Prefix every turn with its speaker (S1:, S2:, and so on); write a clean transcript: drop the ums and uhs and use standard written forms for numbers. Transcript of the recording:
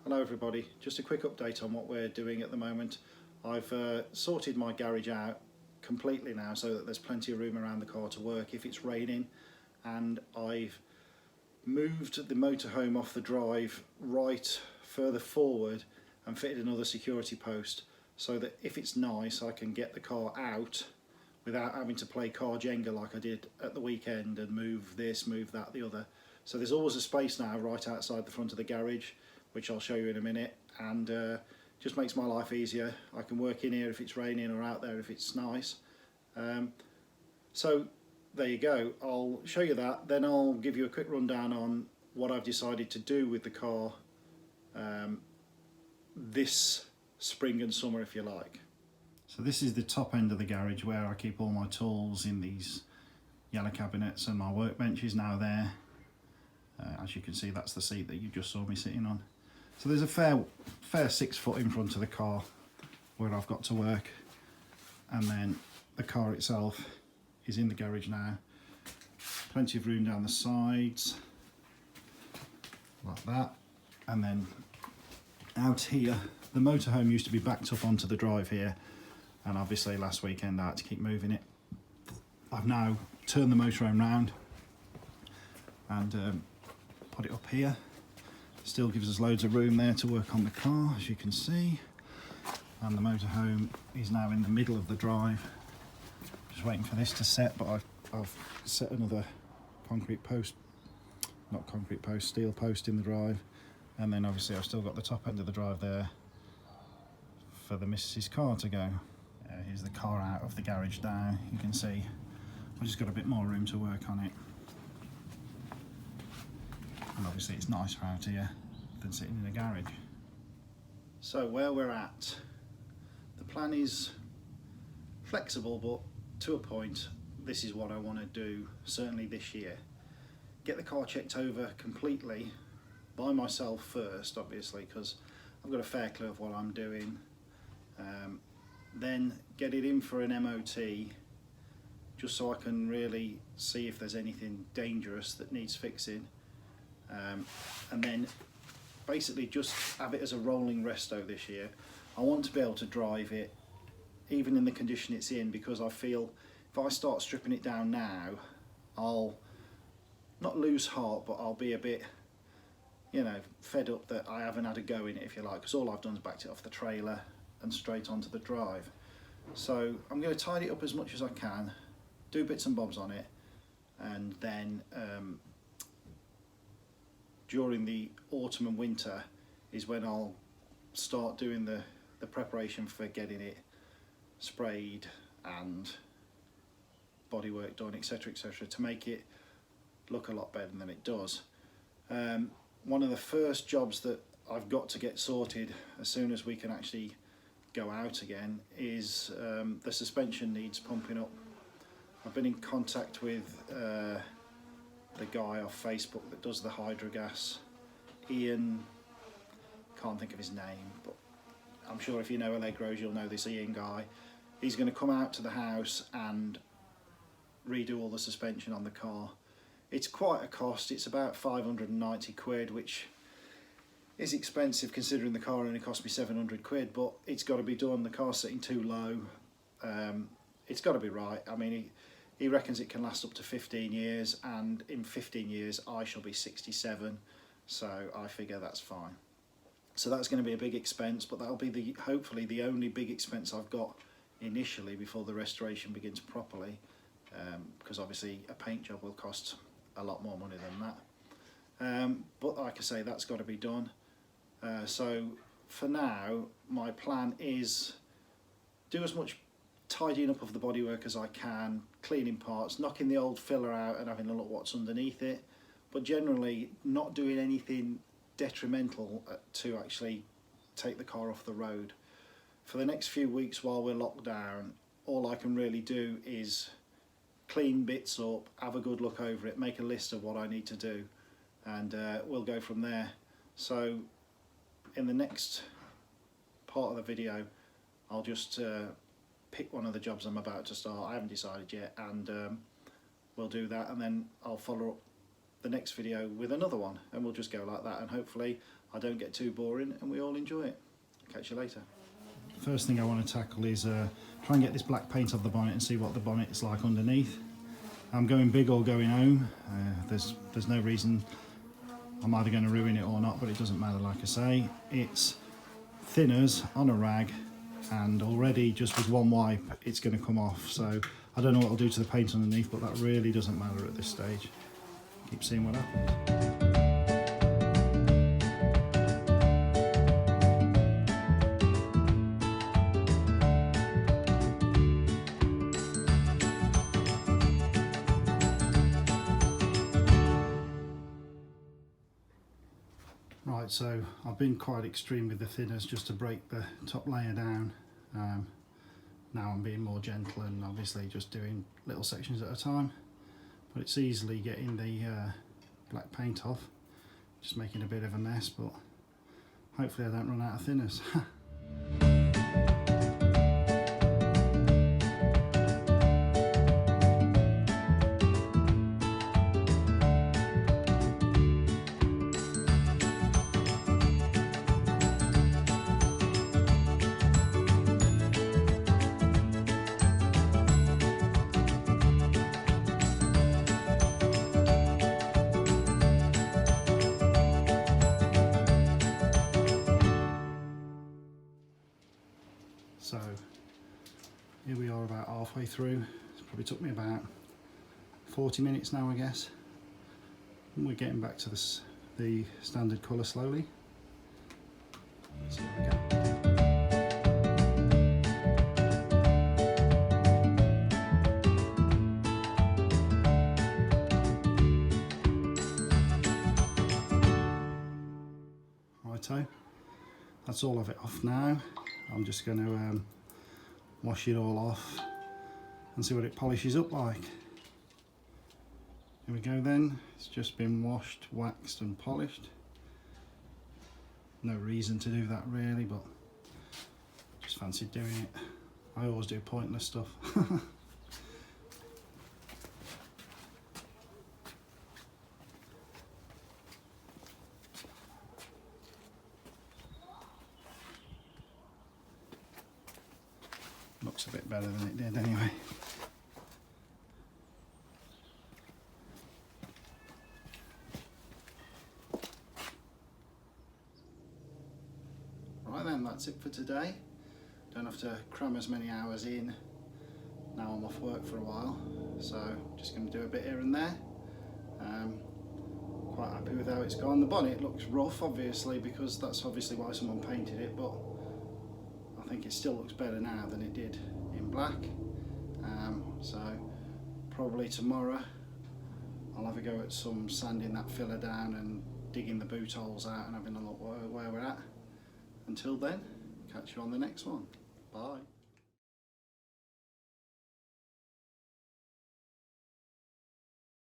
S1: Hello everybody, just a quick update on what we're doing at the moment. I've sorted my garage out completely now so that there's plenty of room around the car to work if it's raining, and I've moved the motorhome off the drive right further forward and fitted another security post so that if it's nice I can get the car out without having to play car Jenga like I did at the weekend and move this, move that, the other. So there's always a space now right outside the front of the garage, which I'll show you in a minute, and just makes my life easier. I can work in here if it's raining or out there if it's nice. So there you go, I'll show you that, then I'll give you a quick rundown on what I've decided to do with the car this spring and summer, if you like. So this is the top end of the garage where I keep all my tools in these yellow cabinets, and my workbench is now there. As you can see, that's the seat that you just saw me sitting on. So there's a fair 6 foot in front of the car where I've got to work, and then the car itself is in the garage now. Plenty of room down the sides like that, and then out here the motorhome used to be backed up onto the drive here, and obviously last weekend I had to keep moving it. I've now turned the motorhome round and put it up here. Still gives us loads of room there to work on the car, as you can see, and the motorhome is now in the middle of the drive. Just waiting for this to set, but I've set another steel post in the drive, and then obviously I've still got the top end of the drive there for the missus's car to go. Here's the car out of the garage now. You can see I've just got a bit more room to work on it. And obviously it's nicer out here than sitting in a garage. So where we're at, the plan is flexible, but to a point. This is what I want to do, certainly this year. Get the car checked over completely by myself first, obviously, because I've got a fair clue of what I'm doing. Then get it in for an MOT, just so I can really see if there's anything dangerous that needs fixing. And then basically just have it as a rolling resto this year. I want to be able to drive it even in the condition it's in, because I feel if I start stripping it down now, I'll not lose heart, but I'll be a bit, you know, fed up that I haven't had a go in it, if you like, because all I've done is backed it off the trailer and straight onto the drive. So I'm going to tidy it up as much as I can, do bits and bobs on it, and then during the autumn and winter is when I'll start doing the preparation for getting it sprayed and bodywork done, etc, etc, to make it look a lot better than it does. One of the first jobs that I've got to get sorted as soon as we can actually go out again is the suspension needs pumping up. I've been in contact with the guy off Facebook that does the hydrogas, Ian, can't think of his name, but I'm sure if you know Allegros you'll know this Ian guy. He's going to come out to the house and redo all the suspension on the car. It's quite a cost, it's about 590 quid, which is expensive considering the car only cost me 700 quid, but it's got to be done. The car's sitting too low, it's got to be right. I mean, he reckons it can last up to 15 years, and in 15 years I shall be 67, so I figure that's fine. So that's going to be a big expense, but that'll be hopefully the only big expense I've got initially before the restoration begins properly, because obviously a paint job will cost a lot more money than that. But like I say, that's got to be done. So for now, my plan is do as much tidying up of the bodywork as I can, cleaning parts, knocking the old filler out and having a look what's underneath it, but generally not doing anything detrimental to actually take the car off the road. For the next few weeks while we're locked down, all I can really do is clean bits up, have a good look over it, make a list of what I need to do, and we'll go from there. So in the next part of the video I'll just pick one of the jobs I'm about to start. I haven't decided yet, and we'll do that, and then I'll follow up the next video with another one, and we'll just go like that, and hopefully I don't get too boring and we all enjoy it. Catch you later. First thing I want to tackle is try and get this black paint off the bonnet and see what the bonnet is like underneath. I'm going big or going home. There's no reason. I'm either going to ruin it or not, but it doesn't matter. Like I say, it's thinners on a rag, and already just with one wipe it's going to come off. So I don't know what it'll do to the paint underneath, but that really doesn't matter at this stage. Keep seeing what happens. Right, so I've been quite extreme with the thinners just to break the top layer down. Now I'm being more gentle and obviously just doing little sections at a time, but it's easily getting the black paint off, just making a bit of a mess, but hopefully I don't run out of thinners. So here we are about halfway through. It's probably took me about 40 minutes now, I guess. And we're getting back to the standard colour slowly. So there we go. Righto, that's all of it off now. I'm just going to wash it all off and see what it polishes up like. Here we go then, it's just been washed, waxed and polished. No reason to do that really, but just fancied doing it. I always do pointless stuff. Looks a bit better than it did anyway. Right then, that's it for today. Don't have to cram as many hours in. Now I'm off work for a while, so just going to do a bit here and there. Quite happy with how it's gone. The bonnet looks rough obviously, because that's obviously why someone painted it, but I think it still looks better now than it did in black. So probably tomorrow I'll have a go at some sanding that filler down and digging the boot holes out and having a look where we're at. Until then, catch you on the next one. Bye.